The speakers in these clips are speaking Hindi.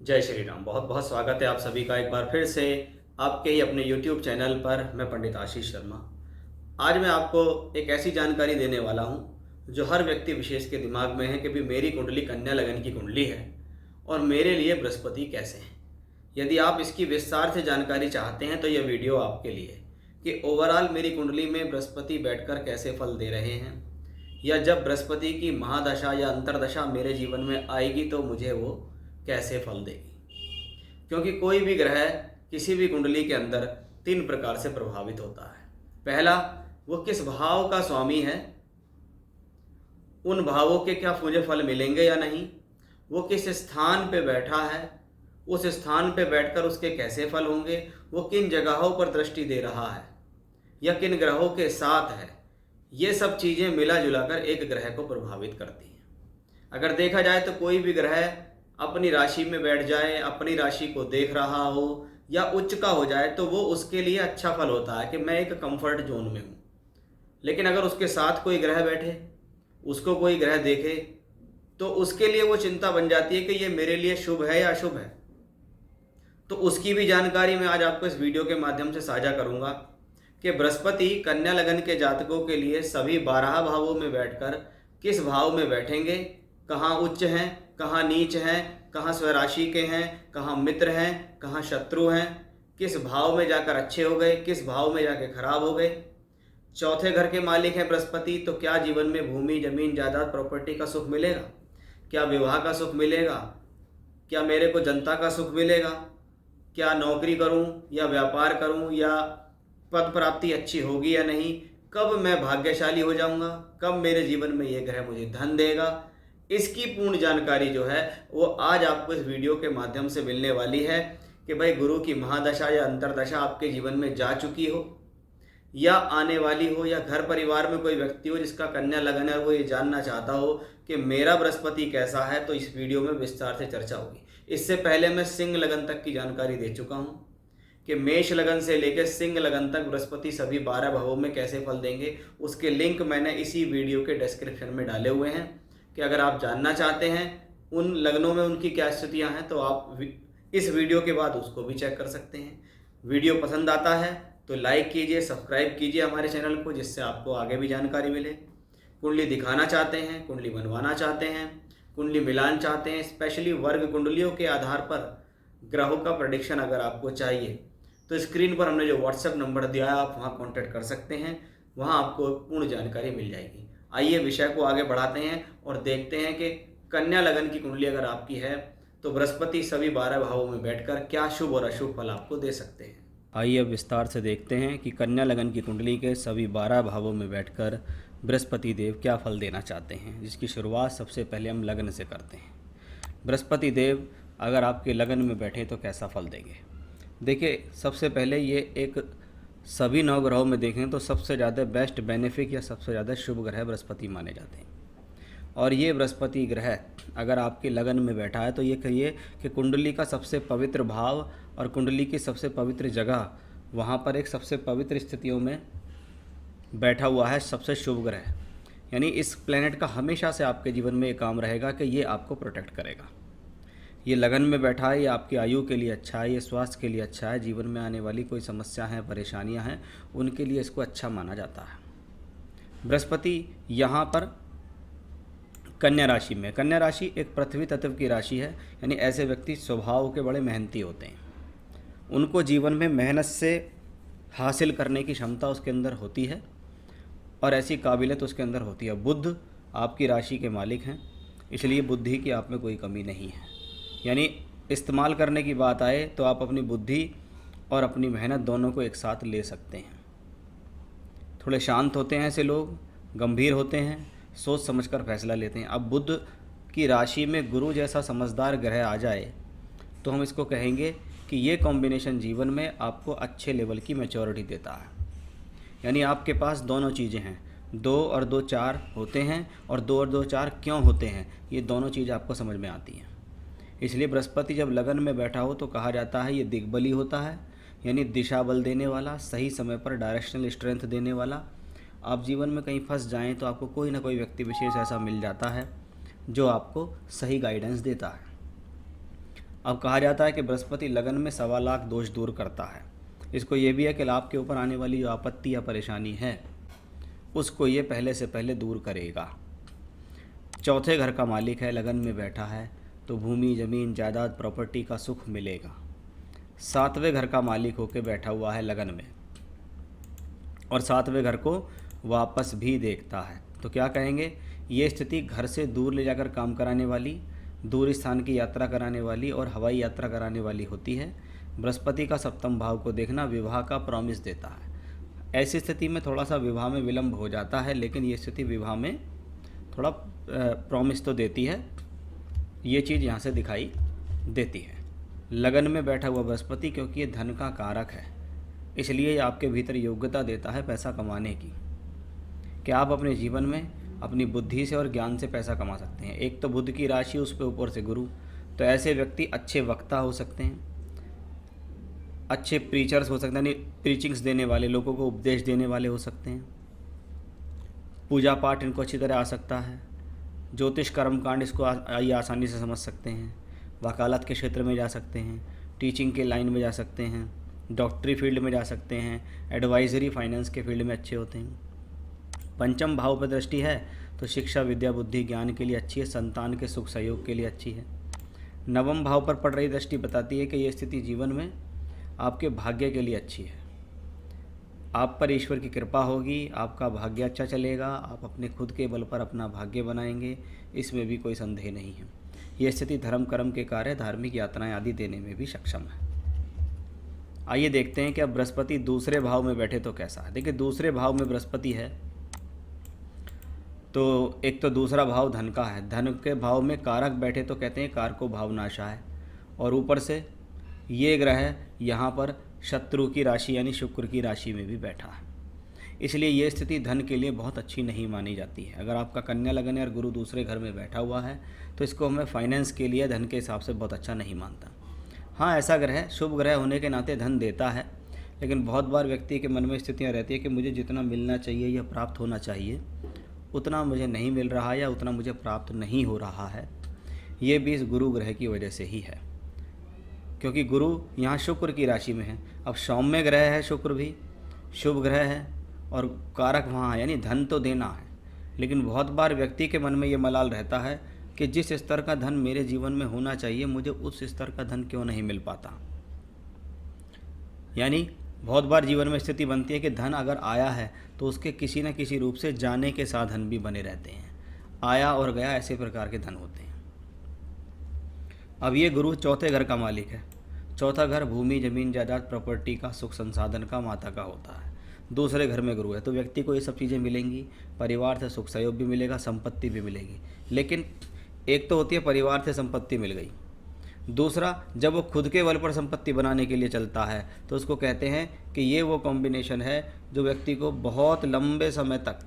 जय श्री राम। बहुत बहुत स्वागत है आप सभी का एक बार फिर से आपके ही अपने YouTube चैनल पर। मैं पंडित आशीष शर्मा। आज मैं आपको एक ऐसी जानकारी देने वाला हूँ जो हर व्यक्ति विशेष के दिमाग में है कि भी मेरी कुंडली कन्या लगन की कुंडली है और मेरे लिए बृहस्पति कैसे हैं। यदि आप इसकी विस्तार से जानकारी चाहते हैं तो यह वीडियो आपके लिए है कि ओवरऑल मेरी कुंडली में बृहस्पति बैठकर कैसे फल दे रहे हैं, या जब बृहस्पति की महादशा या अंतरदशा मेरे जीवन में आएगी तो मुझे वो कैसे फल देगी। क्योंकि कोई भी ग्रह किसी भी कुंडली के अंदर 3 प्रकार से प्रभावित होता है। पहला, वो किस भाव का स्वामी है, उन भावों के क्या मुझे फल मिलेंगे या नहीं। वो किस स्थान पे बैठा है, उस स्थान पे बैठकर उसके कैसे फल होंगे। वो किन जगहों पर दृष्टि दे रहा है या किन ग्रहों के साथ है। ये सब चीज़ें मिला जुलाकर एक ग्रह को प्रभावित करती हैं। अगर देखा जाए तो कोई भी ग्रह अपनी राशि में बैठ जाए, अपनी राशि को देख रहा हो या उच्च का हो जाए तो वो उसके लिए अच्छा फल होता है कि मैं एक कंफर्ट जोन में हूँ। लेकिन अगर उसके साथ कोई ग्रह बैठे, उसको कोई ग्रह देखे, तो उसके लिए वो चिंता बन जाती है कि ये मेरे लिए शुभ है या अशुभ है। तो उसकी भी जानकारी मैं आज आपको इस वीडियो के माध्यम से साझा करूंगा कि बृहस्पति कन्या लगन के जातकों के लिए सभी 12 भावों में बैठकर किस भाव में बैठेंगे, कहाँ उच्च हैं, कहाँ नीच हैं, कहाँ स्वराशि के हैं, कहाँ मित्र हैं, कहाँ शत्रु हैं, किस भाव में जाकर अच्छे हो गए, किस भाव में जाकर खराब हो गए। चौथे घर के मालिक हैं बृहस्पति, तो क्या जीवन में भूमि, जमीन, जायदाद, प्रॉपर्टी का सुख मिलेगा, क्या विवाह का सुख मिलेगा, क्या मेरे को जनता का सुख मिलेगा, क्या नौकरी करूं या व्यापार करूं या पद प्राप्ति अच्छी होगी या नहीं, कब मैं भाग्यशाली हो जाऊंगा, कब मेरे जीवन में ये ग्रह मुझे धन देगा। इसकी पूर्ण जानकारी जो है वो आज आपको इस वीडियो के माध्यम से मिलने वाली है कि भाई गुरु की महादशा या अंतरदशा आपके जीवन में जा चुकी हो या आने वाली हो, या घर परिवार में कोई व्यक्ति हो जिसका कन्या लगन है और वो ये जानना चाहता हो कि मेरा बृहस्पति कैसा है, तो इस वीडियो में विस्तार से चर्चा होगी। इससे पहले मैं सिंह लगन तक की जानकारी दे चुका हूँ कि मेष लगन से लेकर सिंह लगन तक बृहस्पति सभी 12 भावों में कैसे फल देंगे। उसके लिंक मैंने इसी वीडियो के डिस्क्रिप्शन में डाले हुए हैं कि अगर आप जानना चाहते हैं उन लगनों में उनकी क्या स्थितियाँ हैं तो आप इस वीडियो के बाद उसको भी चेक कर सकते हैं। वीडियो पसंद आता है तो लाइक कीजिए, सब्सक्राइब कीजिए हमारे चैनल को, जिससे आपको आगे भी जानकारी मिले। कुंडली दिखाना चाहते हैं, कुंडली बनवाना चाहते हैं, कुंडली मिलान चाहते हैं, स्पेशली वर्ग कुंडलियों के आधार पर ग्रहों का प्रेडिक्शन अगर आपको चाहिए तो स्क्रीन पर हमने जो व्हाट्सएप नंबर दिया है आप वहाँ कॉन्टैक्ट कर सकते हैं, वहाँ आपको पूर्ण जानकारी मिल जाएगी। आइए विषय को आगे बढ़ाते हैं और देखते हैं कि कन्या लगन की कुंडली अगर आपकी है तो बृहस्पति सभी 12 भावों में बैठकर क्या शुभ और अशुभ फल आपको दे सकते हैं। आइए अब विस्तार से देखते हैं कि कन्या लगन की कुंडली के सभी 12 भावों में बैठकर बृहस्पति देव क्या फल देना चाहते हैं, जिसकी शुरुआत सबसे पहले हम लगन से करते हैं। बृहस्पति देव अगर आपके लगन में बैठे तो कैसा फल देंगे। देखिए, सबसे पहले ये एक सभी 9 ग्रहों में देखें तो सबसे ज़्यादा बेस्ट बेनिफिक या सबसे ज़्यादा शुभ ग्रह बृहस्पति माने जाते हैं। और ये बृहस्पति ग्रह अगर आपके लगन में बैठा है तो ये कहिए कि कुंडली का सबसे पवित्र भाव और कुंडली की सबसे पवित्र जगह, वहाँ पर एक सबसे पवित्र स्थितियों में बैठा हुआ है सबसे शुभ ग्रह। यानी इस प्लेनेट का हमेशा से आपके जीवन में ये काम रहेगा कि ये आपको प्रोटेक्ट करेगा। ये लगन में बैठा है, ये आपकी आयु के लिए अच्छा है, ये स्वास्थ्य के लिए अच्छा है, जीवन में आने वाली कोई समस्या हैं, परेशानियां हैं, उनके लिए इसको अच्छा माना जाता है। बृहस्पति यहाँ पर कन्या राशि में, कन्या राशि एक पृथ्वी तत्व की राशि है। यानी ऐसे व्यक्ति स्वभाव के बड़े मेहनती होते हैं, उनको जीवन में मेहनत से हासिल करने की क्षमता उसके अंदर होती है और ऐसी काबिलियत उसके अंदर होती है। बुध आपकी राशि के मालिक हैं, इसलिए बुद्धि की आप में कोई कमी नहीं है। यानी इस्तेमाल करने की बात आए तो आप अपनी बुद्धि और अपनी मेहनत दोनों को एक साथ ले सकते हैं। थोड़े शांत होते हैं ऐसे लोग, गंभीर होते हैं, सोच समझकर फैसला लेते हैं। अब बुध की राशि में गुरु जैसा समझदार ग्रह आ जाए तो हम इसको कहेंगे कि ये कॉम्बिनेशन जीवन में आपको अच्छे लेवल की मैच्योरिटी देता है। यानी आपके पास दोनों चीज़ें हैं, 2 और 2 4 होते हैं, और 2 और 2 4 क्यों होते हैं, ये दोनों चीज़ आपको समझ में आती हैं। इसलिए बृहस्पति जब लगन में बैठा हो तो कहा जाता है ये दिग्बली होता है, यानी दिशा बल देने वाला, सही समय पर डायरेक्शनल स्ट्रेंथ देने वाला। आप जीवन में कहीं फंस जाएं तो आपको कोई ना कोई व्यक्ति विशेष ऐसा मिल जाता है जो आपको सही गाइडेंस देता है। अब कहा जाता है कि बृहस्पति लगन में 1.25 लाख दोष दूर करता है। इसको ये भी है कि आपके ऊपर आने वाली जो आपत्ति या परेशानी है उसको ये पहले से पहले दूर करेगा। चौथे घर का मालिक है, लगन में बैठा है, तो भूमि, ज़मीन, जायदाद, प्रॉपर्टी का सुख मिलेगा। 7वें घर का मालिक होकर बैठा हुआ है लगन में और 7वें घर को वापस भी देखता है, तो क्या कहेंगे, ये स्थिति घर से दूर ले जाकर काम कराने वाली, दूर स्थान की यात्रा कराने वाली और हवाई यात्रा कराने वाली होती है। बृहस्पति का 7वें भाव को देखना विवाह का प्रॉमिस देता है। ऐसी स्थिति में थोड़ा सा विवाह में विलंब हो जाता है, लेकिन ये स्थिति विवाह में थोड़ा प्रॉमिस तो देती है। ये चीज़ यहाँ से दिखाई देती है। लगन में बैठा हुआ बृहस्पति, क्योंकि ये धन का कारक है, इसलिए आपके भीतर योग्यता देता है पैसा कमाने की, कि आप अपने जीवन में अपनी बुद्धि से और ज्ञान से पैसा कमा सकते हैं। एक तो बुध की राशि, उस पर ऊपर से गुरु, तो ऐसे व्यक्ति अच्छे वक्ता हो सकते हैं, अच्छे प्रीचर्स हो सकते हैं, यानी प्रीचिंग्स देने वाले, लोगों को उपदेश देने वाले हो सकते हैं। पूजा पाठ इनको अच्छी तरह आ सकता है। ज्योतिष कर्मकांड इसको ये आसानी से समझ सकते हैं। वकालत के क्षेत्र में जा सकते हैं, टीचिंग के लाइन में जा सकते हैं, डॉक्टरी फील्ड में जा सकते हैं, एडवाइजरी फाइनेंस के फील्ड में अच्छे होते हैं। 5वें भाव पर दृष्टि है तो शिक्षा, विद्या, बुद्धि, ज्ञान के लिए अच्छी है, संतान के सुख सहयोग के लिए अच्छी है। 9वें भाव पर पड़ रही दृष्टि बताती है कि ये स्थिति जीवन में आपके भाग्य के लिए अच्छी है। आप पर ईश्वर की कृपा होगी, आपका भाग्य अच्छा चलेगा, आप अपने खुद के बल पर अपना भाग्य बनाएंगे, इसमें भी कोई संदेह नहीं है। यह स्थिति धर्म कर्म के कार्य, धार्मिक यात्राएं आदि देने में भी सक्षम है। आइए देखते हैं कि अब बृहस्पति दूसरे भाव में बैठे तो कैसा है। देखिए, दूसरे भाव में बृहस्पति है तो एक तो दूसरा भाव धन का है, धन के भाव में कारक बैठे तो कहते हैं कारको भावनाशा है, और ऊपर से ये ग्रह यहाँ पर शत्रु की राशि यानी शुक्र की राशि में भी बैठा है, इसलिए ये स्थिति धन के लिए बहुत अच्छी नहीं मानी जाती है। अगर आपका कन्या लगन है और गुरु दूसरे घर में बैठा हुआ है तो इसको हमें फाइनेंस के लिए धन के हिसाब से बहुत अच्छा नहीं मानता। हाँ, ऐसा ग्रह शुभ ग्रह होने के नाते धन देता है, लेकिन बहुत बार व्यक्ति के मन में स्थितियाँ रहती है कि मुझे जितना मिलना चाहिए या प्राप्त होना चाहिए उतना मुझे नहीं मिल रहा या उतना मुझे प्राप्त नहीं हो रहा है। ये भी इस गुरु ग्रह की वजह से ही है, क्योंकि गुरु यहाँ शुक्र की राशि में है। अब सौम्य ग्रह है, शुक्र भी शुभ ग्रह है और कारक वहाँ है, यानी धन तो देना है, लेकिन बहुत बार व्यक्ति के मन में ये मलाल रहता है कि जिस स्तर का धन मेरे जीवन में होना चाहिए मुझे उस स्तर का धन क्यों नहीं मिल पाता। यानी बहुत बार जीवन में स्थिति बनती है कि धन अगर आया है तो उसके किसी न किसी रूप से जाने के साधन भी बने रहते हैं, आया और गया ऐसे प्रकार के धन होते हैं। अब ये गुरु चौथे घर का मालिक है। चौथा घर भूमि, जमीन, जायदाद, प्रॉपर्टी का, सुख संसाधन का, माता का होता है। दूसरे घर में गुरु है तो व्यक्ति को ये सब चीज़ें मिलेंगी, परिवार से सुख सहयोग भी मिलेगा, संपत्ति भी मिलेगी। लेकिन एक तो होती है परिवार से संपत्ति मिल गई, दूसरा जब वो खुद के बल पर संपत्ति बनाने के लिए चलता है तो उसको कहते हैं कि ये वो कॉम्बिनेशन है जो व्यक्ति को बहुत लंबे समय तक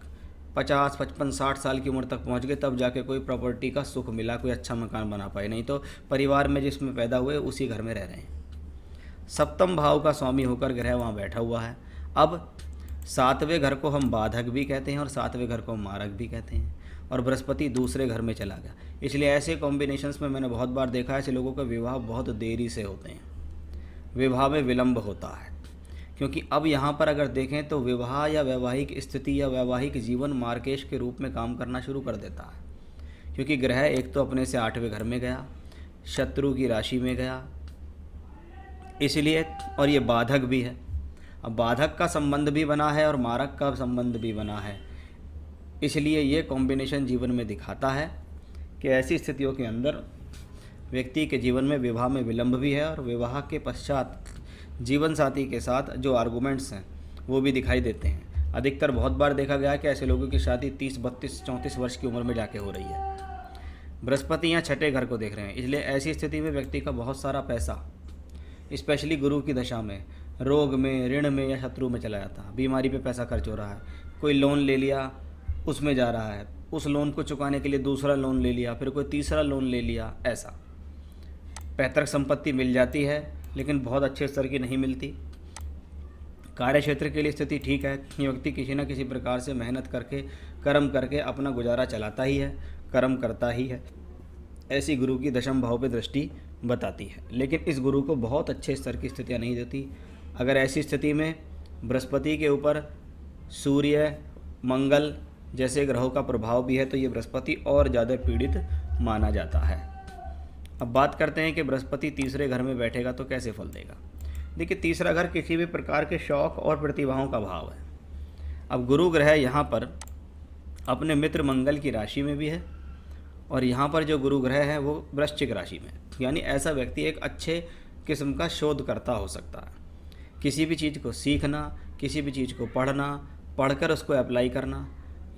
50, 55, 60 साल की उम्र तक पहुंच गए तब जाके कोई प्रॉपर्टी का सुख मिला, कोई अच्छा मकान बना पाए, नहीं तो परिवार में जिसमें पैदा हुए उसी घर में रह रहे हैं। 7वें भाव का स्वामी होकर ग्रह वहाँ बैठा हुआ है। अब 7वें घर को हम बाधक भी कहते हैं और 7वें घर को हम मारक भी कहते हैं, और बृहस्पति दूसरे घर में चला गया। इसलिए ऐसे कॉम्बिनेशंस में मैंने बहुत बार देखा है ऐसे लोगों का विवाह बहुत देरी से होते हैं, विवाह में विलंब होता है, क्योंकि अब यहाँ पर अगर देखें तो विवाह या वैवाहिक स्थिति या वैवाहिक जीवन मार्केश के रूप में काम करना शुरू कर देता है, क्योंकि ग्रह एक तो अपने से 8वें घर में गया, शत्रु की राशि में गया, इसलिए, और ये बाधक भी है। अब बाधक का संबंध भी बना है और मारक का संबंध भी बना है, इसलिए ये कॉम्बिनेशन जीवन में दिखाता है कि ऐसी स्थितियों के अंदर व्यक्ति के जीवन में विवाह में विलंब भी है और विवाह के पश्चात जीवन साथी के साथ जो आर्गूमेंट्स हैं वो भी दिखाई देते हैं। अधिकतर बहुत बार देखा गया है कि ऐसे लोगों की शादी 30, 32, 34 वर्ष की उम्र में जाके हो रही है। बृहस्पति यहाँ 6ठे घर को देख रहे हैं, इसलिए ऐसी स्थिति में व्यक्ति का बहुत सारा पैसा स्पेशली गुरु की दशा में रोग में, ऋण में या शत्रु में चला जाता है। बीमारी पे पैसा खर्च हो रहा है, कोई लोन ले लिया उसमें जा रहा है, उस लोन को चुकाने के लिए दूसरा लोन ले लिया, फिर कोई तीसरा लोन ले लिया, ऐसा। पैतृक संपत्ति मिल जाती है लेकिन बहुत अच्छे स्तर की नहीं मिलती। कार्य क्षेत्र के लिए स्थिति ठीक है, ये व्यक्ति किसी न किसी प्रकार से मेहनत करके, कर्म करके अपना गुजारा चलाता ही है, कर्म करता ही है। ऐसी गुरु की 10वें भाव पे दृष्टि बताती है, लेकिन इस गुरु को बहुत अच्छे स्तर की स्थितियाँ नहीं देती। अगर ऐसी स्थिति में बृहस्पति के ऊपर सूर्य, मंगल जैसे ग्रहों का प्रभाव भी है तो ये बृहस्पति और ज़्यादा पीड़ित माना जाता है। अब बात करते हैं कि बृहस्पति तीसरे घर में बैठेगा तो कैसे फल देगा। देखिए, तीसरा घर किसी भी प्रकार के शौक और प्रतिभाओं का भाव है। अब गुरु ग्रह यहाँ पर अपने मित्र मंगल की राशि में भी है और यहाँ पर जो गुरु ग्रह है वो वृश्चिक राशि में, यानी ऐसा व्यक्ति एक अच्छे किस्म का शोधकर्ता हो सकता है। किसी भी चीज़ को सीखना, किसी भी चीज़ को पढ़ना, पढ़कर उसको अप्लाई करना,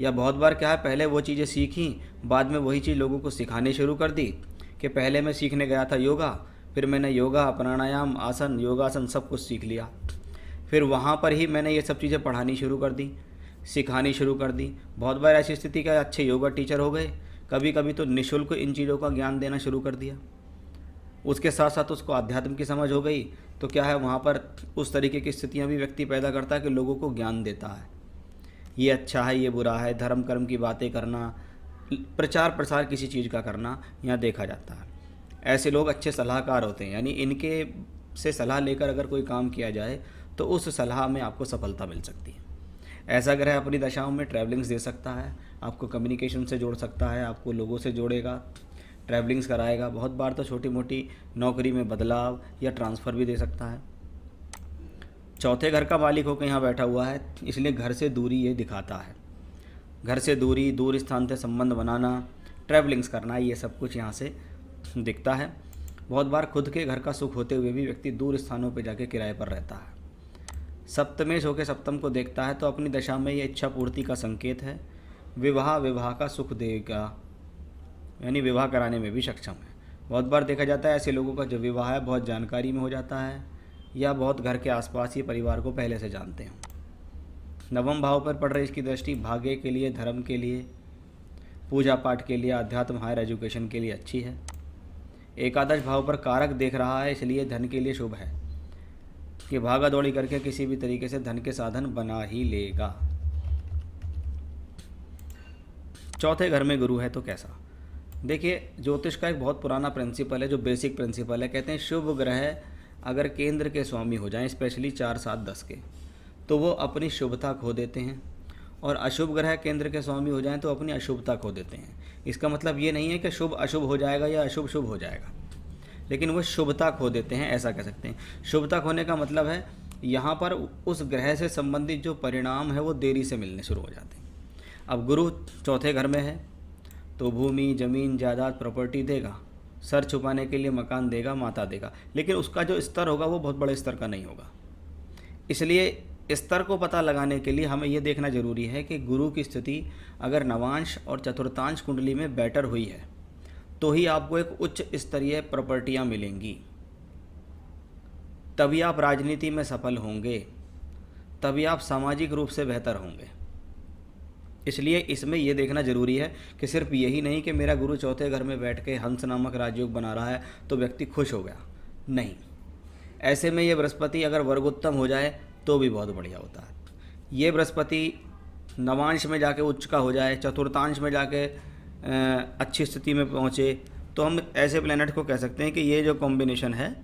या बहुत बार क्या है, पहले वो चीज़ें सीखी, बाद में वही चीज़ लोगों को सिखानी शुरू कर दी कि पहले मैं सीखने गया था योगा, फिर मैंने योगा, प्राणायाम, आसन, योगासन सब कुछ सीख लिया, फिर वहाँ पर ही मैंने ये सब चीज़ें पढ़ानी शुरू कर दी, सिखानी शुरू कर दी। बहुत बार ऐसी स्थिति का अच्छे योगा टीचर हो गए, कभी कभी तो निःशुल्क इन चीज़ों का ज्ञान देना शुरू कर दिया। उसके साथ साथ उसको अध्यात्म की समझ हो गई तो क्या है, वहाँ पर उस तरीके की स्थितियाँ भी व्यक्ति पैदा करता है कि लोगों को ज्ञान देता है, ये अच्छा है, ये बुरा है, धर्म कर्म की बातें करना, प्रचार प्रसार किसी चीज़ का करना यहाँ देखा जाता है। ऐसे लोग अच्छे सलाहकार होते हैं, यानी इनके से सलाह लेकर अगर कोई काम किया जाए तो उस सलाह में आपको सफलता मिल सकती है। ऐसा ग्रह अपनी दशाओं में ट्रैवलिंग्स दे सकता है, आपको कम्युनिकेशन से जोड़ सकता है, आपको लोगों से जोड़ेगा, ट्रैवलिंग्स कराएगा। बहुत बार तो छोटी मोटी नौकरी में बदलाव या ट्रांसफ़र भी दे सकता है। चौथे घर का मालिक होकर यहाँ बैठा हुआ है, इसलिए घर से दूरी ये दिखाता है। घर से दूरी, दूर स्थान से संबंध बनाना, ट्रैवलिंग्स करना, ये सब कुछ यहाँ से दिखता है। बहुत बार खुद के घर का सुख होते हुए भी व्यक्ति दूर स्थानों पर जाके किराए पर रहता है। सप्तमेश होकर सप्तम को देखता है तो अपनी दशा में ये इच्छा पूर्ति का संकेत है। विवाह का सुख देगा, यानी विवाह कराने में भी सक्षम है। बहुत बार देखा जाता है ऐसे लोगों का जो विवाह है बहुत जानकारी में हो जाता है या बहुत घर के आसपास ही परिवार को पहले से जानते हैं। नवम भाव पर पड़ रही इसकी दृष्टि भाग्य के लिए, धर्म के लिए, पूजा पाठ के लिए, अध्यात्म, हायर एजुकेशन के लिए अच्छी है। एकादश भाव पर कारक देख रहा है, इसलिए धन के लिए शुभ है कि भागा दौड़ी करके किसी भी तरीके से धन के साधन बना ही लेगा। चौथे घर में गुरु है तो कैसा। देखिए, ज्योतिष का एक बहुत पुराना प्रिंसिपल है, जो बेसिक प्रिंसिपल है। कहते हैं शुभ ग्रह अगर केंद्र के स्वामी हो जाएं, स्पेशली 4, 7, 10 के, तो वो अपनी शुभता खो देते हैं, और अशुभ ग्रह केंद्र के स्वामी हो जाएं तो अपनी अशुभता खो देते हैं। इसका मतलब ये नहीं है कि शुभ अशुभ हो जाएगा या अशुभ शुभ हो जाएगा, लेकिन वो शुभता खो देते हैं, ऐसा कह सकते हैं। शुभता खोने का मतलब है यहाँ पर उस ग्रह से संबंधित जो परिणाम है वो देरी से मिलने शुरू हो जाते हैं। अब गुरु चौथे घर में है तो भूमि, ज़मीन, जायदाद, प्रॉपर्टी देगा, सर छुपाने के लिए मकान देगा, माता देगा, लेकिन उसका जो स्तर होगा वो बहुत बड़े स्तर का नहीं होगा। इसलिए स्तर को पता लगाने के लिए हमें ये देखना जरूरी है कि गुरु की स्थिति अगर नवांश और चतुर्थांश कुंडली में बेटर हुई है तो ही आपको एक उच्च स्तरीय प्रॉपर्टियाँ मिलेंगी, तभी आप राजनीति में सफल होंगे, तभी आप सामाजिक रूप से बेहतर होंगे। इसलिए इसमें यह देखना जरूरी है कि सिर्फ यही नहीं कि मेरा गुरु चौथे घर में बैठ के हंस नामक राजयोग बना रहा है तो व्यक्ति खुश हो गया, नहीं। ऐसे में ये बृहस्पति अगर वर्गोत्तम हो जाए तो भी बहुत बढ़िया होता है। ये बृहस्पति नवांश में जाके उच्च का हो जाए, चतुर्थांश में जाके अच्छी स्थिति में पहुँचे, तो हम ऐसे प्लैनेट को कह सकते हैं कि ये जो कॉम्बिनेशन है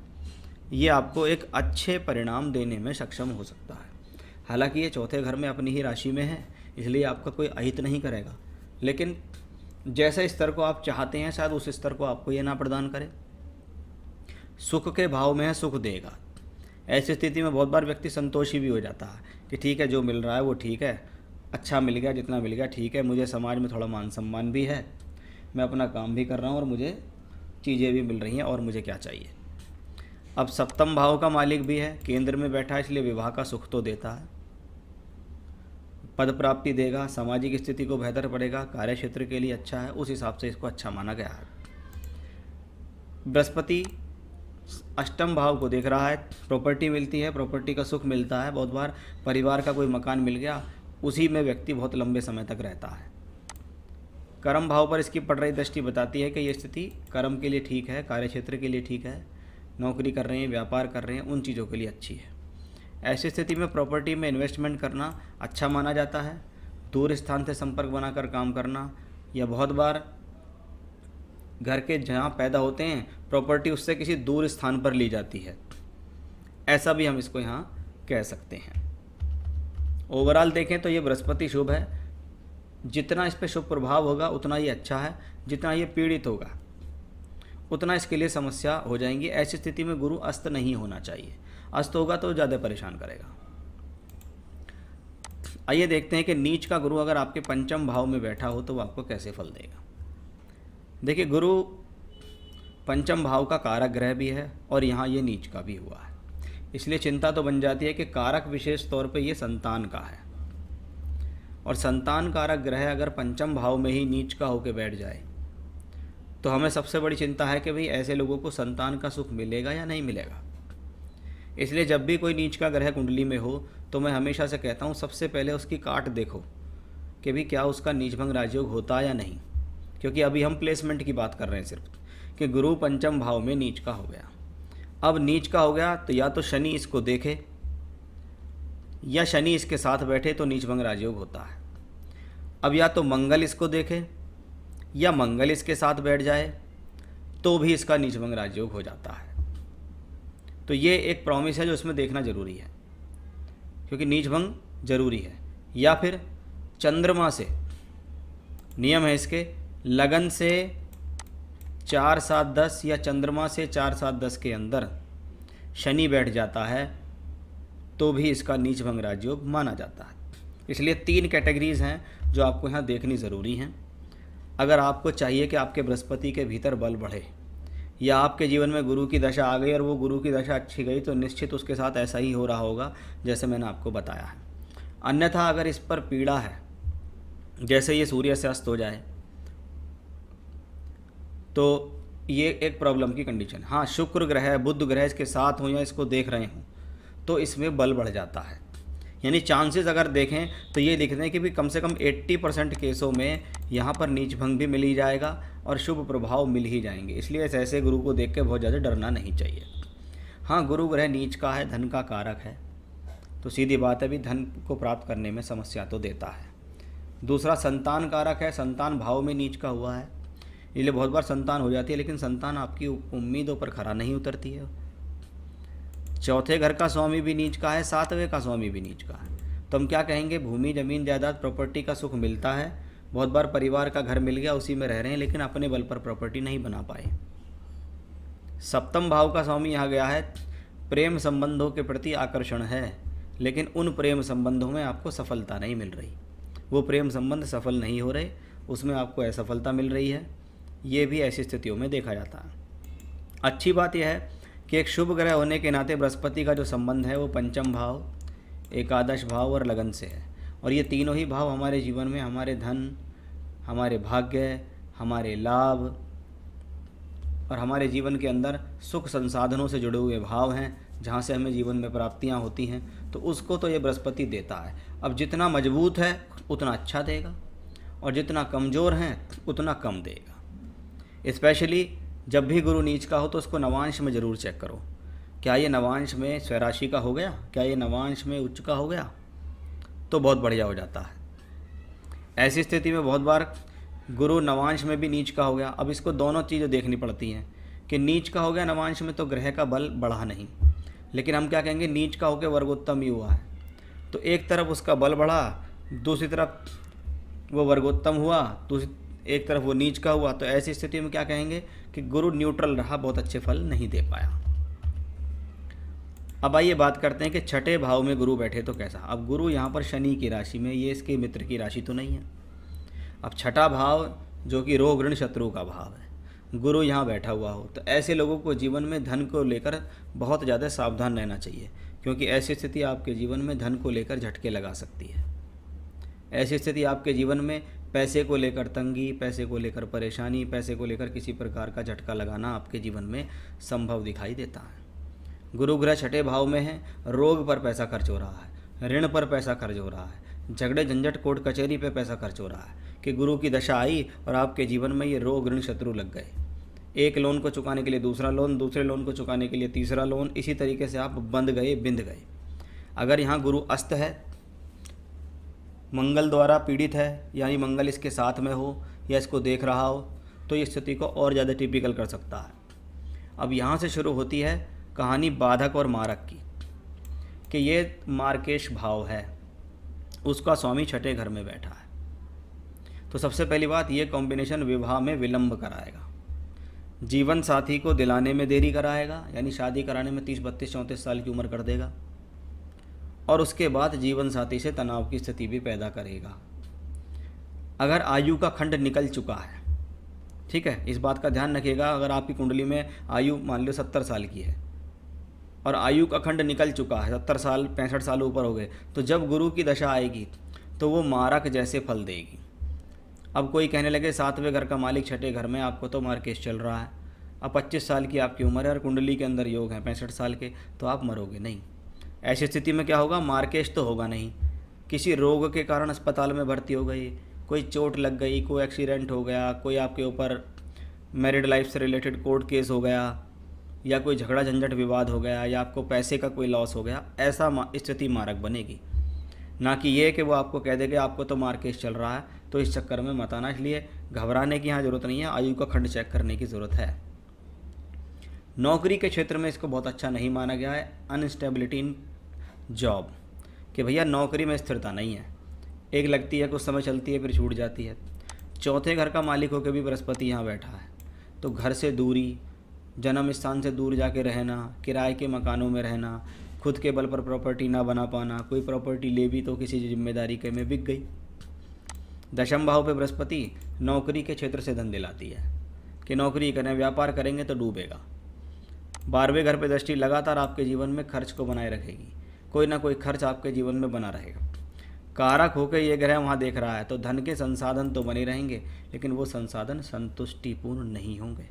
ये आपको एक अच्छे परिणाम देने में सक्षम हो सकता है। हालांकि ये चौथे घर में अपनी ही राशि में है, इसलिए आपका कोई अहित नहीं करेगा, लेकिन जैसे स्तर को आप चाहते हैं शायद उस स्तर को आपको ये ना प्रदान करे। सुख के भाव में है, सुख देगा। ऐसी स्थिति में बहुत बार व्यक्ति संतोषी भी हो जाता है कि ठीक है, जो मिल रहा है वो ठीक है, अच्छा मिल गया, जितना मिल गया ठीक है, मुझे समाज में थोड़ा मान सम्मान भी है, मैं अपना काम भी कर रहा हूँ और मुझे चीज़ें भी मिल रही हैं, और मुझे क्या चाहिए। अब सप्तम भाव का मालिक भी है, केंद्र में बैठा है, इसलिए विवाह का सुख तो देता है, पद प्राप्ति देगा, सामाजिक स्थिति को बेहतर पड़ेगा, कार्य क्षेत्र के लिए अच्छा है, उस हिसाब से इसको अच्छा माना गया है। बृहस्पति अष्टम भाव को देख रहा है, प्रॉपर्टी मिलती है, प्रॉपर्टी का सुख मिलता है। बहुत बार परिवार का कोई मकान मिल गया, उसी में व्यक्ति बहुत लंबे समय तक रहता है। कर्म भाव पर इसकी पड़ रही दृष्टि बताती है कि ये स्थिति कर्म के लिए ठीक है, कार्य क्षेत्र के लिए ठीक है, नौकरी कर रहे हैं, व्यापार कर रहे हैं, उन चीज़ों के लिए अच्छी है। ऐसी स्थिति में प्रॉपर्टी में इन्वेस्टमेंट करना अच्छा माना जाता है। दूर स्थान से संपर्क बनाकर काम करना, या बहुत बार घर के जहाँ पैदा होते हैं प्रॉपर्टी उससे किसी दूर स्थान पर ली जाती है, ऐसा भी हम इसको यहाँ कह सकते हैं। ओवरऑल देखें तो ये बृहस्पति शुभ है, जितना इस पर शुभ प्रभाव होगा उतना ही अच्छा है, जितना ये पीड़ित होगा उतना इसके लिए समस्या हो जाएंगी। ऐसी स्थिति में गुरु अस्त नहीं होना चाहिए, अस्त होगा तो ज़्यादा परेशान करेगा। आइए देखते हैं कि नीच का गुरु अगर आपके पंचम भाव में बैठा हो तो वो आपको कैसे फल देगा। देखिए, गुरु पंचम भाव का कारक ग्रह भी है और यहाँ ये नीच का भी हुआ है, इसलिए चिंता तो बन जाती है कि कारक विशेष तौर पे ये संतान का है, और संतान कारक ग्रह अगर पंचम भाव में ही नीच का होकर बैठ जाए तो हमें सबसे बड़ी चिंता है कि भाई ऐसे लोगों को संतान का सुख मिलेगा या नहीं मिलेगा। इसलिए जब भी कोई नीच का ग्रह कुंडली में हो तो मैं हमेशा से कहता हूँ सबसे पहले उसकी काट देखो कि भी क्या उसका नीचभंग राजयोग होता है या नहीं, क्योंकि अभी हम प्लेसमेंट की बात कर रहे हैं सिर्फ कि गुरु पंचम भाव में नीच का हो गया। अब नीच का हो गया तो या तो शनि इसको देखे या शनि इसके साथ बैठे तो नीचभंग राजयोग होता है। अब या तो मंगल इसको देखे या मंगल इसके साथ बैठ जाए तो भी इसका नीचभंग राजयोग हो जाता है। तो ये एक प्रॉमिस है जो इसमें देखना जरूरी है, क्योंकि नीचभंग जरूरी है। या फिर चंद्रमा से, नियम है इसके, लगन से 4, 7, 10 या चंद्रमा से 4, 7, 10 के अंदर शनि बैठ जाता है तो भी इसका नीचभंग राजयोग माना जाता है। इसलिए 3 कैटेगरीज हैं जो आपको यहाँ देखनी ज़रूरी हैं। अगर आपको चाहिए कि आपके बृहस्पति के भीतर बल बढ़े या आपके जीवन में गुरु की दशा आ गई और वो गुरु की दशा अच्छी गई तो निश्चित उसके साथ ऐसा ही हो रहा होगा जैसे मैंने आपको बताया है। अन्यथा अगर इस पर पीड़ा है, जैसे ये सूर्य से अस्त हो जाए तो ये एक प्रॉब्लम की कंडीशन। हाँ, शुक्र ग्रह, बुध ग्रह इसके साथ हो या इसको देख रहे हों तो इसमें बल बढ़ जाता है। यानी चांसेस अगर देखें तो ये दिखते हैं कि भी कम से कम 80% केसों में यहाँ पर नीचभंग भी मिल ही जाएगा और शुभ प्रभाव मिल ही जाएंगे। इसलिए ऐसे गुरु को देख के बहुत ज़्यादा डरना नहीं चाहिए। हाँ, गुरु ग्रह नीच का है, धन का कारक है, तो सीधी बात है भी धन को प्राप्त करने में समस्या तो देता है। दूसरा संतान कारक है, संतान भाव में नीच का हुआ है, इसलिए बहुत बार संतान हो जाती है लेकिन संतान आपकी उम्मीदों पर खरा नहीं उतरती है। चौथे घर का स्वामी भी नीच का है, 7वें का स्वामी भी नीच का है, तो हम क्या कहेंगे, भूमि, जमीन, जायदाद, प्रॉपर्टी का सुख मिलता है। बहुत बार परिवार का घर मिल गया, उसी में रह रहे हैं लेकिन अपने बल पर प्रॉपर्टी नहीं बना पाए। सप्तम भाव का स्वामी यहाँ गया है, प्रेम संबंधों के प्रति आकर्षण है लेकिन उन प्रेम संबंधों में आपको सफलता नहीं मिल रही, वो प्रेम संबंध सफल नहीं हो रहे, उसमें आपको असफलता मिल रही है। ये भी ऐसी स्थितियों में देखा जाता है। अच्छी बात यह है कि एक शुभ ग्रह होने के नाते बृहस्पति का जो संबंध है वो पंचम भाव, एकादश भाव और लगन से है, और ये तीनों ही भाव हमारे जीवन में हमारे धन, हमारे भाग्य, हमारे लाभ और हमारे जीवन के अंदर सुख संसाधनों से जुड़े हुए भाव हैं, जहाँ से हमें जीवन में प्राप्तियाँ होती हैं, तो उसको तो ये बृहस्पति देता है। अब जितना मजबूत है उतना अच्छा देगा और जितना कमज़ोर है उतना कम देगा। स्पेशली जब भी गुरु नीच का हो तो उसको नवांश में ज़रूर चेक करो, क्या ये नवांश में स्वराशि का हो गया, क्या ये नवांश में उच्च का हो गया, तो बहुत बढ़िया हो जाता है। ऐसी स्थिति में बहुत बार गुरु नवांश में भी नीच का हो गया। अब इसको दोनों चीज़ें देखनी पड़ती हैं कि नीच का हो गया नवांश में तो ग्रह का बल बढ़ा नहीं, लेकिन हम क्या कहेंगे, नीच का होकर वर्गोत्तम ही हुआ है, तो एक तरफ उसका बल बढ़ा, दूसरी तरफ वो वर्गोत्तम हुआ, एक तरफ वो नीच का हुआ, तो ऐसी स्थिति में क्या कहेंगे कि गुरु न्यूट्रल रहा, बहुत अच्छे फल नहीं दे पाया। अब आइए बात करते हैं कि छठे भाव में गुरु बैठे तो कैसा। अब गुरु यहाँ पर शनि की राशि में, ये इसके मित्र की राशि तो नहीं है। अब छठा भाव जो कि रोग ऋण शत्रु का भाव है, गुरु यहाँ बैठा हुआ हो तो ऐसे लोगों को जीवन में धन को लेकर बहुत ज़्यादा सावधान रहना चाहिए, क्योंकि ऐसी स्थिति आपके जीवन में धन को लेकर झटके लगा सकती है। ऐसी स्थिति आपके जीवन में पैसे को लेकर तंगी, पैसे को लेकर परेशानी, पैसे को लेकर किसी प्रकार का झटका लगाना आपके जीवन में संभव दिखाई देता है। गुरु ग्रह छठे भाव में है, रोग पर पैसा खर्च हो रहा है, ऋण पर पैसा खर्च हो रहा है, झगड़े झंझट कोर्ट कचहरी पे पैसा खर्च हो रहा है कि गुरु की दशा आई और आपके जीवन में ये रोग ऋण शत्रु लग गए। एक लोन को चुकाने के लिए दूसरा लोन, दूसरे लोन को चुकाने के लिए तीसरा लोन, इसी तरीके से आप बंध गए, बिंध गए। अगर यहाँ गुरु अस्त है, मंगल द्वारा पीड़ित है, यानी मंगल इसके साथ में हो या इसको देख रहा हो, तो ये स्थिति को और ज़्यादा टिपिकल कर सकता है। अब यहाँ से शुरू होती है कहानी बाधक और मारक की, कि ये मार्केश भाव है, उसका स्वामी छठे घर में बैठा है। तो सबसे पहली बात, ये कॉम्बिनेशन विवाह में विलंब कराएगा, जीवन साथी को दिलाने में देरी कराएगा, यानी शादी कराने में 30, 32, 34 साल की उम्र कर देगा, और उसके बाद जीवन साथी से तनाव की स्थिति भी पैदा करेगा। अगर आयु का खंड निकल चुका है, ठीक है, इस बात का ध्यान रखिएगा, अगर आपकी कुंडली में आयु मान लो 70 साल की है और आयु का खंड निकल चुका है, 70 साल 65 साल ऊपर हो गए, तो जब गुरु की दशा आएगी तो वो मारक जैसे फल देगी। अब कोई कहने लगे 7वें घर का मालिक छठे घर में, आपको तो मार्केश चल रहा है, अब 25 साल की आपकी उम्र है और कुंडली के अंदर योग है 65 साल के, तो आप मरोगे नहीं। ऐसी स्थिति में क्या होगा, मार्केश तो होगा नहीं, किसी रोग के कारण अस्पताल में भर्ती हो गई, कोई चोट लग गई, कोई एक्सीडेंट हो गया, कोई आपके ऊपर मैरिड लाइफ से रिलेटेड कोर्ट केस हो गया, या कोई झगड़ा झंझट विवाद हो गया, या आपको पैसे का कोई लॉस हो गया, ऐसा स्थिति मारक बनेगी। ना कि ये कि वो आपको कह देगा आपको तो मार्केश चल रहा है, तो इस चक्कर में मत आना। इसलिए घबराने की यहाँ ज़रूरत नहीं है, आयु का खंड चेक करने की ज़रूरत है। नौकरी के क्षेत्र में इसको बहुत अच्छा नहीं माना गया है, अनस्टेबिलिटी इन जॉब, कि भैया नौकरी में स्थिरता नहीं है, एक लगती है कुछ समय चलती है फिर छूट जाती है। चौथे घर का मालिक होकर भी बृहस्पति यहाँ बैठा है, तो घर से दूरी, जन्म स्थान से दूर जाके रहना, किराए के मकानों में रहना, खुद के बल पर प्रॉपर्टी ना बना पाना, कोई प्रॉपर्टी ले भी तो किसी जिम्मेदारी के में बिक गई। दशम भाव पे बृहस्पति नौकरी के क्षेत्र से धन दिलाती है, कि नौकरी करें, व्यापार करेंगे तो डूबेगा। 12वें घर पे दृष्टि लगातार आपके जीवन में खर्च को बनाए रखेगी, कोई ना कोई खर्च आपके जीवन में बना रहेगा। कारक होकर ये ग्रह वहाँ देख रहा है, तो धन के संसाधन तो बने रहेंगे, लेकिन वो संसाधन संतुष्टिपूर्ण नहीं होंगे।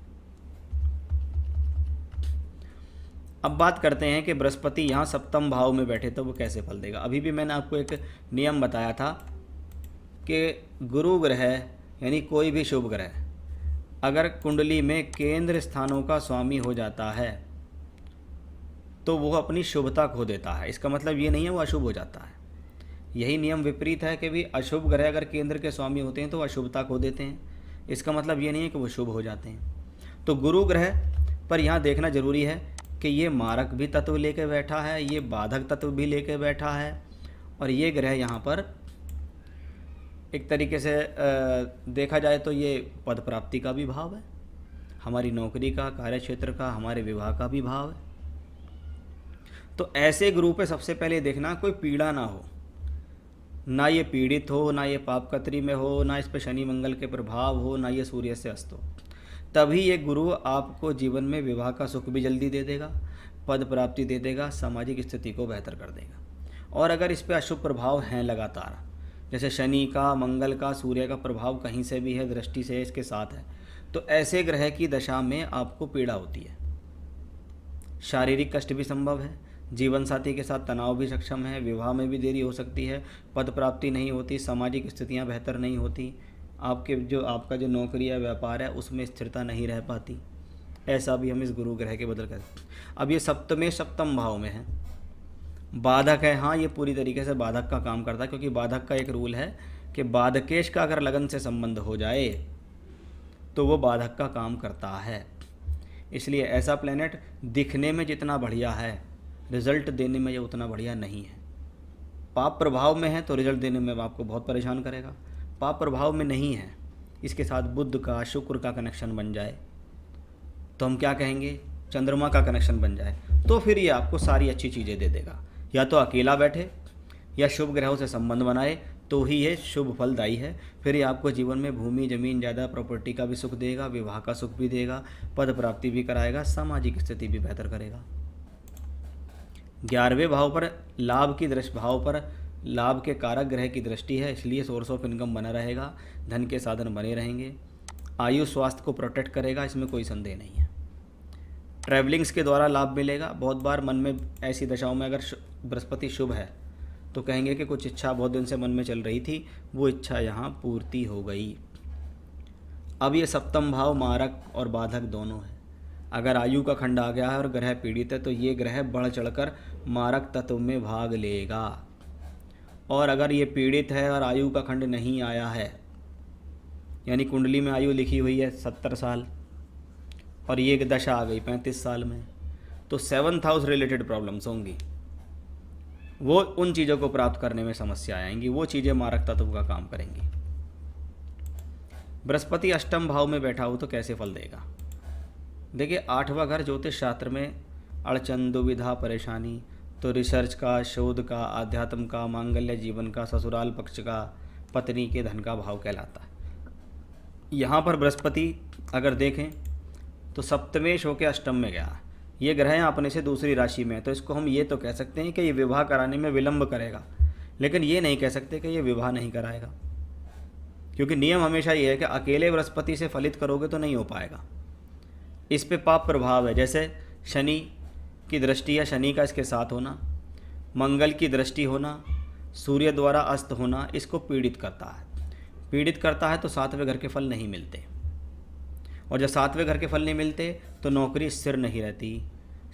अब बात करते हैं कि बृहस्पति यहाँ सप्तम भाव में बैठे तो वो कैसे फल देगा। अभी भी मैंने आपको एक नियम बताया था कि गुरु ग्रह यानी कोई भी शुभ ग्रह अगर कुंडली में केंद्र स्थानों का स्वामी हो जाता है तो वो अपनी शुभता खो देता है। इसका मतलब ये नहीं है वो अशुभ हो जाता है, यही नियम विपरीत है कि भी अशुभ ग्रह अगर केंद्र के स्वामी होते हैं तो वो अशुभता खो देते हैं। इसका मतलब ये नहीं है कि वो शुभ हो जाते हैं। तो गुरु ग्रह पर यहाँ देखना जरूरी है कि ये मारक भी तत्व लेके बैठा है, ये बाधक तत्व भी लेके बैठा है, और ये ग्रह यहाँ पर एक तरीके से देखा जाए तो ये पद प्राप्ति का भी भाव है, हमारी नौकरी का, कार्य क्षेत्र का, हमारे विवाह का भी भाव है। तो ऐसे गुरु पे सबसे पहले देखना कोई पीड़ा ना हो, ना ये पीड़ित हो, ना ये पाप कतरी में हो, ना इस पर शनि मंगल के प्रभाव हो, ना ये सूर्य से अस्त हो। तभी ये गुरु आपको जीवन में विवाह का सुख भी जल्दी दे देगा, पद प्राप्ति दे देगा, सामाजिक स्थिति को बेहतर कर देगा। और अगर इस पर अशुभ प्रभाव हैं लगातार, जैसे शनि का, मंगल का, सूर्य का प्रभाव कहीं से भी है, दृष्टि से इसके साथ है, तो ऐसे ग्रह की दशा में आपको पीड़ा होती है, शारीरिक कष्ट भी संभव है, जीवन साथी के साथ तनाव भी सक्षम है, विवाह में भी देरी हो सकती है, पद प्राप्ति नहीं होती, सामाजिक स्थितियां बेहतर नहीं होती, आपका जो नौकरी या व्यापार है उसमें स्थिरता नहीं रह पाती। ऐसा भी हम इस गुरु ग्रह के बदल कर। अब ये सप्तम भाव में है, बाधक है। हाँ, ये पूरी तरीके से बाधक का काम करता है, क्योंकि बाधक का एक रूल है कि बाधकेश का अगर लगन से संबंध हो जाए तो वो बाधक का काम करता है। इसलिए ऐसा प्लेनेट दिखने में जितना बढ़िया है, रिजल्ट देने में ये उतना बढ़िया नहीं है। पाप प्रभाव में है तो रिजल्ट देने में आपको बहुत परेशान करेगा, पाप प्रभाव में नहीं है, इसके साथ बुध का, शुक्र का कनेक्शन बन जाए तो हम क्या कहेंगे, चंद्रमा का कनेक्शन बन जाए, तो फिर ये आपको सारी अच्छी चीज़ें दे देगा। या तो अकेला बैठे या शुभ ग्रहों से संबंध बनाए तो ही ये शुभ फलदायी है। फिर ये आपको जीवन में भूमि, जमीन, ज़्यादा प्रॉपर्टी का भी सुख देगा, विवाह का सुख भी देगा, पद प्राप्ति भी कराएगा, सामाजिक स्थिति भी बेहतर करेगा। 11वें भाव पर लाभ के कारक ग्रह की दृष्टि है, इसलिए सोर्स ऑफ इनकम बना रहेगा, धन के साधन बने रहेंगे, आयु स्वास्थ्य को प्रोटेक्ट करेगा, इसमें कोई संदेह नहीं है। ट्रैवलिंग्स के द्वारा लाभ मिलेगा। बहुत बार मन में ऐसी दशाओं में अगर बृहस्पति शुभ है तो कहेंगे कि कुछ इच्छा बहुत दिन से मन में चल रही थी, वो इच्छा यहाँ पूर्ति हो गई। अब ये सप्तम भाव मारक और बाधक दोनों है। अगर आयु का खंड आ गया है और ग्रह पीड़ित है तो ये ग्रह बढ़ चढ़कर मारक तत्व में भाग लेगा, और अगर ये पीड़ित है और आयु का खंड नहीं आया है यानी कुंडली में आयु लिखी हुई है 70 साल और ये एक दशा आ गई 35 साल में, तो 7th हाउस रिलेटेड प्रॉब्लम्स होंगी। वो उन चीज़ों को प्राप्त करने में समस्या आएंगी, वो चीज़ें मारक तत्व का काम करेंगी। बृहस्पति अष्टम भाव में बैठा हो तो कैसे फल देगा? देखिए 8वां घर ज्योतिष शास्त्र में अड़चन, दुविधा, परेशानी, तो रिसर्च का, शोध का, आध्यात्म का, मांगल्य जीवन का, ससुराल पक्ष का, पत्नी के धन का भाव कहलाता है। यहाँ पर बृहस्पति अगर देखें तो सप्तमेश होकर अष्टम में गया, ये ग्रह अपने से दूसरी राशि में है, तो इसको हम ये तो कह सकते हैं कि ये विवाह कराने में विलंब करेगा, लेकिन ये नहीं कह सकते कि ये विवाह नहीं कराएगा, क्योंकि नियम हमेशा ये है कि अकेले बृहस्पति से फलित करोगे तो नहीं हो पाएगा। इस पे पाप प्रभाव है, जैसे शनि की दृष्टि या शनि का इसके साथ होना, मंगल की दृष्टि होना, सूर्य द्वारा अस्त होना, इसको पीड़ित करता है। पीड़ित करता है तो 7वें घर के फल नहीं मिलते, और जब 7वें घर के फल नहीं मिलते तो नौकरी स्थिर नहीं रहती,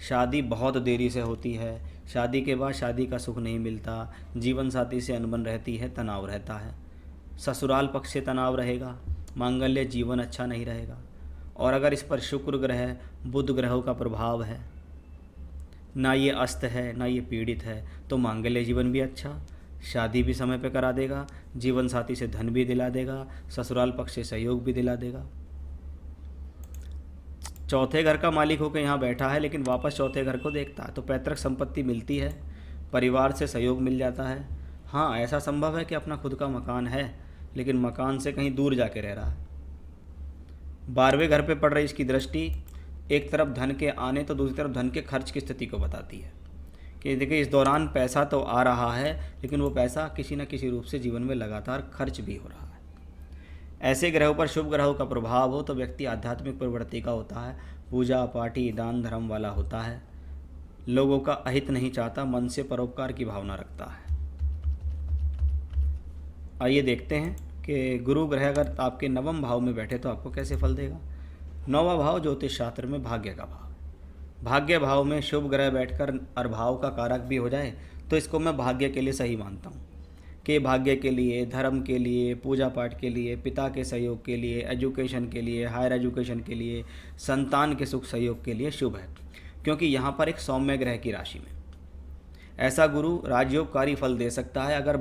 शादी बहुत देरी से होती है, शादी के बाद शादी का सुख नहीं मिलता, जीवन साथी से अनबन रहती है, तनाव रहता है, ससुराल पक्ष से तनाव रहेगा, मांगल्य जीवन अच्छा नहीं रहेगा। और अगर इस पर शुक्र ग्रह, बुध ग्रहों का प्रभाव है, ना ये अस्त है ना ये पीड़ित है, तो मांगल्य जीवन भी अच्छा, शादी भी समय पे करा देगा, जीवन साथी से धन भी दिला देगा, ससुराल पक्ष से सहयोग भी दिला देगा। चौथे घर का मालिक होकर यहाँ बैठा है, लेकिन वापस चौथे घर को देखता है, तो पैतृक संपत्ति मिलती है, परिवार से सहयोग मिल जाता है। हाँ, ऐसा संभव है कि अपना खुद का मकान है, लेकिन मकान से कहीं दूर जाके रह रहा है। 12वें घर पे पड़ रही इसकी दृष्टि एक तरफ धन के आने तो दूसरी तरफ धन के खर्च की स्थिति को बताती है कि देखिए इस दौरान पैसा तो आ रहा है, लेकिन वो पैसा किसी न किसी रूप से जीवन में लगातार खर्च भी हो रहा है। ऐसे ग्रहों पर शुभ ग्रहों का प्रभाव हो तो व्यक्ति आध्यात्मिक प्रवृत्ति का होता है, पूजा पाठी दान धर्म वाला होता है, लोगों का अहित नहीं चाहता, मन से परोपकार की भावना रखता है। आइए देखते हैं कि गुरु ग्रह अगर आपके 9वें भाव में बैठे तो आपको कैसे फल देगा। 9वां भाव ज्योतिष शास्त्र में भाग्य का भाव, भाग्य भाव में शुभ ग्रह बैठकर अर्भाव का कारक भी हो जाए तो इसको मैं भाग्य के लिए सही मानता हूँ कि भाग्य के लिए, धर्म के लिए, पूजा पाठ के लिए, पिता के सहयोग के लिए, एजुकेशन के लिए, हायर एजुकेशन के लिए, संतान के सुख सहयोग के लिए शुभ है, क्योंकि यहाँ पर एक सौम्य ग्रह की राशि में ऐसा गुरु राजयोगकारी फल दे सकता है। अगर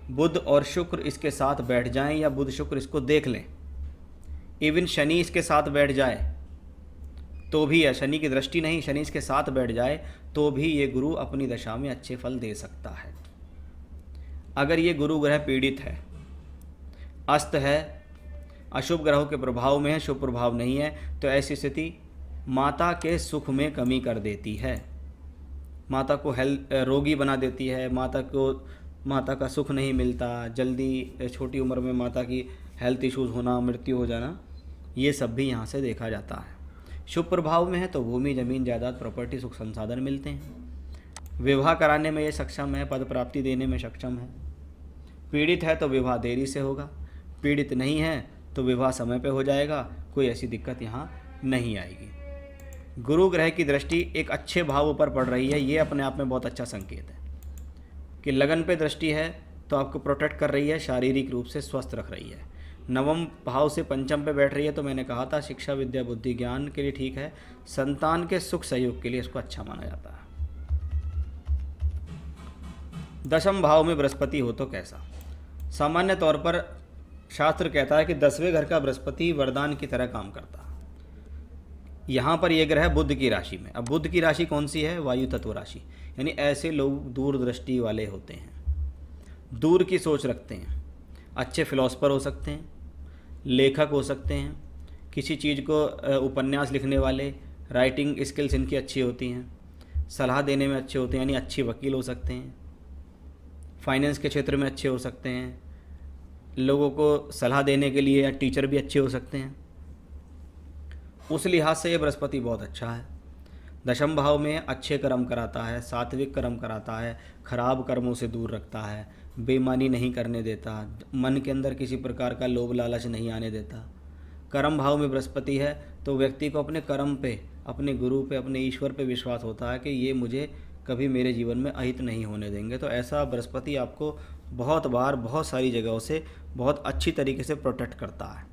बुध और शुक्र इसके साथ बैठ जाएं या बुध शुक्र इसको देख लें, इवन शनि इसके साथ बैठ जाए तो भी है, शनि की दृष्टि नहीं, शनि इसके साथ बैठ जाए तो भी ये गुरु अपनी दशा में अच्छे फल दे सकता है। अगर ये गुरु ग्रह पीड़ित है, अस्त है, अशुभ ग्रहों के प्रभाव में है, शुभ प्रभाव नहीं है, तो ऐसी स्थिति माता के सुख में कमी कर देती है, माता को रोगी बना देती है, माता का सुख नहीं मिलता, जल्दी छोटी उम्र में माता की हेल्थ इश्यूज़ होना, मृत्यु हो जाना, ये सब भी यहाँ से देखा जाता है। शुभ प्रभाव में है तो भूमि जमीन जायदाद प्रॉपर्टी सुख संसाधन मिलते हैं, विवाह कराने में ये सक्षम है, पद प्राप्ति देने में सक्षम है। पीड़ित है तो विवाह देरी से होगा, पीड़ित नहीं है तो विवाह समय पे हो जाएगा, कोई ऐसी दिक्कत यहाँ नहीं आएगी। गुरु ग्रह की दृष्टि एक अच्छे भाव पर पड़ रही है, ये अपने आप में बहुत अच्छा संकेत है कि लगन पे दृष्टि है तो आपको प्रोटेक्ट कर रही है, शारीरिक रूप से स्वस्थ रख रही है। 9वें भाव से पंचम पे बैठ रही है तो मैंने कहा था शिक्षा विद्या बुद्धि ज्ञान के लिए ठीक है, संतान के सुख सहयोग के लिए इसको अच्छा माना जाता है। 10वें भाव में बृहस्पति हो तो कैसा? सामान्य तौर पर शास्त्र कहता है कि 10वें घर का बृहस्पति वरदान की तरह काम करता है। यहाँ पर यह ग्रह बुध की राशि में, अब बुध की राशि कौन सी है? वायु तत्व राशि, यानी ऐसे लोग दूरदृष्टि वाले होते हैं, दूर की सोच रखते हैं, अच्छे फिलोसफर हो सकते हैं, लेखक हो सकते हैं, किसी चीज़ को उपन्यास लिखने वाले, राइटिंग स्किल्स इनकी अच्छी होती हैं, सलाह देने में अच्छे होते हैं, यानी अच्छे वकील हो सकते हैं, फाइनेंस के क्षेत्र में अच्छे हो सकते हैं, लोगों को सलाह देने के लिए या टीचर भी अच्छे हो सकते हैं। उस लिहाज से ये बृहस्पति बहुत अच्छा है। 10वें भाव में अच्छे कर्म कराता है, सात्विक कर्म कराता है, खराब कर्मों से दूर रखता है, बेईमानी नहीं करने देता, मन के अंदर किसी प्रकार का लोभ लालच नहीं आने देता। कर्म भाव में बृहस्पति है तो व्यक्ति को अपने कर्म पे, अपने गुरु पे, अपने ईश्वर पे विश्वास होता है कि ये मुझे कभी मेरे जीवन में अहित नहीं होने देंगे, तो ऐसा बृहस्पति आपको बहुत बार बहुत सारी जगहों से बहुत अच्छी तरीके से प्रोटेक्ट करता है,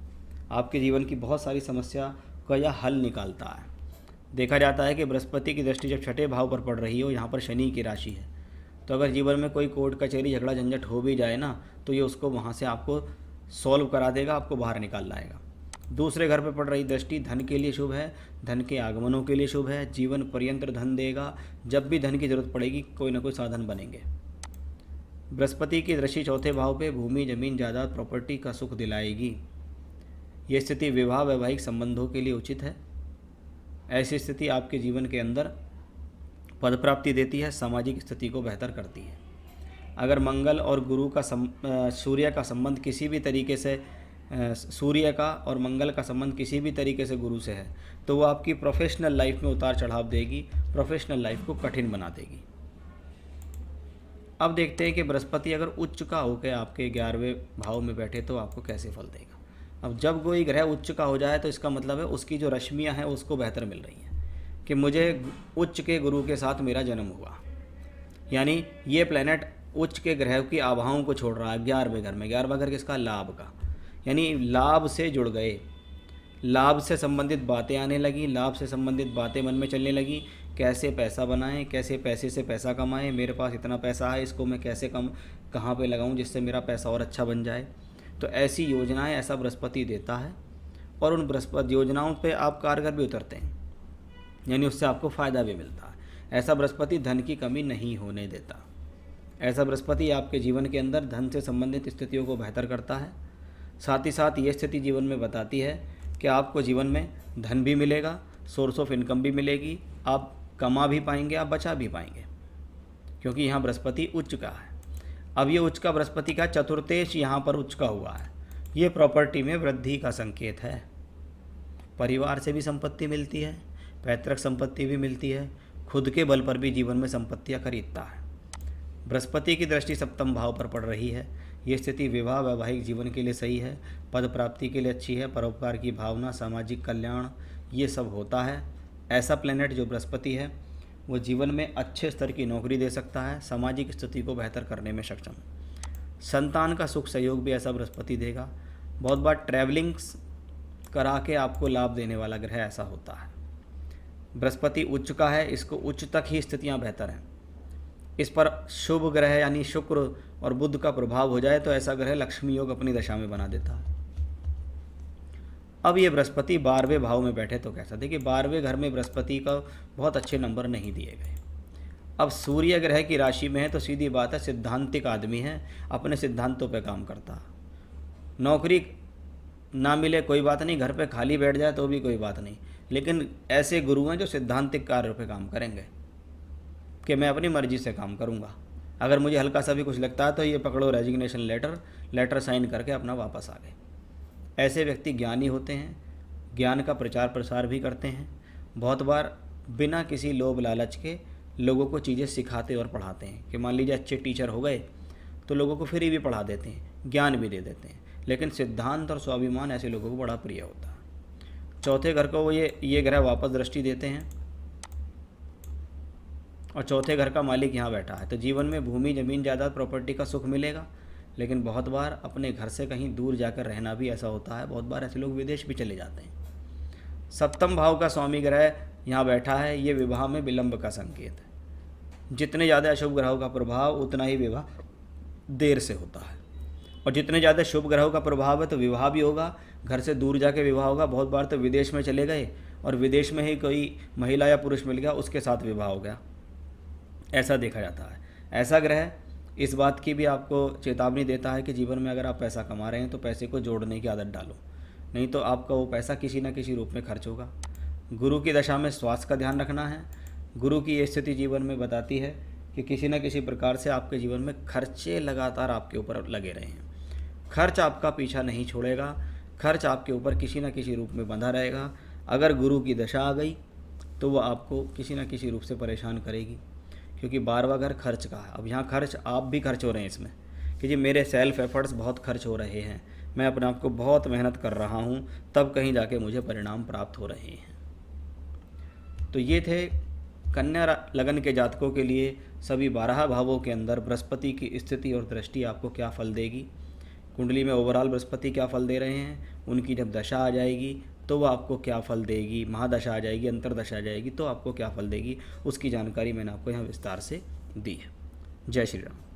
आपके जीवन की बहुत सारी समस्या का यह हल निकालता है। देखा जाता है कि बृहस्पति की दृष्टि जब छठे भाव पर पड़ रही हो, यहाँ पर शनि की राशि है, तो अगर जीवन में कोई कोर्ट कचहरी झगड़ा झंझट हो भी जाए ना, तो ये उसको वहाँ से आपको सॉल्व करा देगा, आपको बाहर निकाल लाएगा। दूसरे घर पर पड़ रही दृष्टि धन के लिए शुभ है, धन के आगमनों के लिए शुभ है, जीवन पर्यंत धन देगा, जब भी धन की जरूरत पड़ेगी कोई ना कोई साधन बनेंगे। बृहस्पति की दृष्टि चौथे भाव पे भूमि जमीन जायदाद प्रॉपर्टी का सुख दिलाएगी। ये स्थिति विवाह वैवाहिक संबंधों के लिए उचित है। ऐसी स्थिति आपके जीवन के अंदर पद प्राप्ति देती है, सामाजिक स्थिति को बेहतर करती है। अगर मंगल और गुरु का सूर्य का संबंध किसी भी तरीके से सूर्य का और मंगल का संबंध किसी भी तरीके से गुरु से है, तो वो आपकी प्रोफेशनल लाइफ में उतार चढ़ाव देगी, प्रोफेशनल लाइफ को कठिन बना देगी। अब देखते हैं कि बृहस्पति अगर उच्च का होकर आपके 11वें भाव में बैठे तो आपको कैसे फल देगा। अब जब कोई ग्रह उच्च का हो जाए तो इसका मतलब है उसकी जो रश्मियाँ हैं उसको बेहतर मिल रही हैं, कि मुझे उच्च के गुरु के साथ मेरा जन्म हुआ, यानी ये प्लैनेट उच्च के ग्रह की आभाओं को छोड़ रहा है 11वें घर में। 11वां घर किसका? लाभ का, यानी लाभ से जुड़ गए, लाभ से संबंधित बातें आने लगी, लाभ से संबंधित बातें मन में चलने लगी। कैसे पैसा बनाएं, कैसे पैसे से पैसा कमाएं, मेरे पास इतना पैसा है, इसको मैं कैसे कहाँ पे लगाऊं जिससे मेरा पैसा और अच्छा बन जाए। तो ऐसी योजनाएं ऐसा बृहस्पति देता है, और उन बृहस्पति योजनाओं पे आप कारगर भी उतरते हैं, यानी उससे आपको फ़ायदा भी मिलता है। ऐसा बृहस्पति धन की कमी नहीं होने देता। ऐसा बृहस्पति आपके जीवन के अंदर धन से संबंधित स्थितियों को बेहतर करता है। साथ ही साथ ये स्थिति जीवन में बताती है कि आपको जीवन में धन भी मिलेगा, सोर्स ऑफ इनकम भी मिलेगी, आप कमा भी पाएंगे, आप बचा भी पाएंगे, क्योंकि यहाँ बृहस्पति उच्च का है। अब ये उच्च का बृहस्पति का चतुर्थेश यहाँ पर उच्च का हुआ है, ये प्रॉपर्टी में वृद्धि का संकेत है। परिवार से भी संपत्ति मिलती है, पैतृक संपत्ति भी मिलती है, खुद के बल पर भी जीवन में संपत्तियाँ खरीदता है। बृहस्पति की दृष्टि सप्तम भाव पर पड़ रही है। ये स्थिति विवाह वैवाहिक जीवन के लिए सही है, पद प्राप्ति के लिए अच्छी है, परोपकार की भावना, सामाजिक कल्याण, ये सब होता है। ऐसा प्लैनेट जो बृहस्पति है वो जीवन में अच्छे स्तर की नौकरी दे सकता है, सामाजिक स्थिति को बेहतर करने में सक्षम। संतान का सुख सहयोग भी ऐसा बृहस्पति देगा। बहुत बार ट्रैवलिंग्स करा के आपको लाभ देने वाला ग्रह ऐसा होता है। बृहस्पति उच्च का है, इसको उच्च तक ही स्थितियाँ बेहतर हैं। इस पर शुभ ग्रह यानी शुक्र और बुध का प्रभाव हो जाए तो ऐसा ग्रह लक्ष्मी योग अपनी दशा में बना देता है। अब ये बृहस्पति 12वें भाव में बैठे तो कैसा? देखिए 12वें घर में बृहस्पति का बहुत अच्छे नंबर नहीं दिए गए। अब सूर्य ग्रह की राशि में है तो सीधी बात है, सिद्धांतिक आदमी है, अपने सिद्धांतों पे काम करता। नौकरी ना मिले कोई बात नहीं, घर पे खाली बैठ जाए तो भी कोई बात नहीं, लेकिन ऐसे गुरु हैं जो सिद्धांतिक कार्य पे काम करेंगे कि मैं अपनी मर्जी से काम करूंगा। अगर मुझे हल्का सा भी कुछ लगता है तो ये पकड़ो रेजिग्नेशन लेटर साइन करके अपना वापस आ गए। ऐसे व्यक्ति ज्ञानी होते हैं, ज्ञान का प्रचार प्रसार भी करते हैं। बहुत बार बिना किसी लोभ लालच के लोगों को चीज़ें सिखाते और पढ़ाते हैं, कि मान लीजिए अच्छे टीचर हो गए तो लोगों को फ्री भी पढ़ा देते हैं, ज्ञान भी दे देते हैं, लेकिन सिद्धांत और स्वाभिमान ऐसे लोगों को बड़ा प्रिय होता है। चौथे घर को वो ये ग्रह वापस दृष्टि देते हैं, और चौथे घर का मालिक यहाँ बैठा है, तो जीवन में भूमि जमीन जायदाद प्रॉपर्टी का सुख मिलेगा। लेकिन बहुत बार अपने घर से कहीं दूर जाकर रहना भी ऐसा होता है, बहुत बार ऐसे लोग विदेश भी चले जाते हैं। सप्तम भाव का स्वामी ग्रह यहाँ बैठा है, ये विवाह में विलंब का संकेत है। जितने ज़्यादा अशुभ ग्रहों का प्रभाव उतना ही विवाह देर से होता है, और जितने ज़्यादा शुभ ग्रहों का प्रभाव है तो विवाह भी होगा, घर से दूर जाके विवाह होगा। बहुत बार तो विदेश में चले गए और विदेश में ही कोई महिला या पुरुष मिल गया, उसके साथ विवाह हो गया, ऐसा देखा जाता है। ऐसा ग्रह इस बात की भी आपको चेतावनी देता है कि जीवन में अगर आप पैसा कमा रहे हैं तो पैसे को जोड़ने की आदत डालो, नहीं तो आपका वो पैसा किसी न किसी रूप में खर्च होगा। गुरु की दशा में स्वास्थ्य का ध्यान रखना है। गुरु की ये स्थिति जीवन में बताती है कि किसी न किसी प्रकार से आपके जीवन में खर्चे लगातार आपके ऊपर लगे रहे हैं। खर्च आपका पीछा नहीं छोड़ेगा, खर्च आपके ऊपर किसी न किसी रूप में बंधा रहेगा। अगर गुरु की दशा आ गई तो वह आपको किसी न किसी रूप से परेशान करेगी, क्योंकि 12वां घर खर्च का है। अब यहाँ खर्च आप भी खर्च हो रहे हैं इसमें, कि जी मेरे सेल्फ एफर्ट्स बहुत खर्च हो रहे हैं, मैं अपने आप को बहुत मेहनत कर रहा हूँ, तब कहीं जाके मुझे परिणाम प्राप्त हो रहे हैं। तो ये थे कन्या लगन के जातकों के लिए सभी 12 भावों के अंदर बृहस्पति की स्थिति और दृष्टि आपको क्या फल देगी, कुंडली में ओवरऑल बृहस्पति क्या फल दे रहे हैं, उनकी जब दशा आ जाएगी तो वो आपको क्या फल देगी, महादशा आ जाएगी, अंतरदशा आ जाएगी तो आपको क्या फल देगी, उसकी जानकारी मैंने आपको यहाँ विस्तार से दी है। जय श्री राम।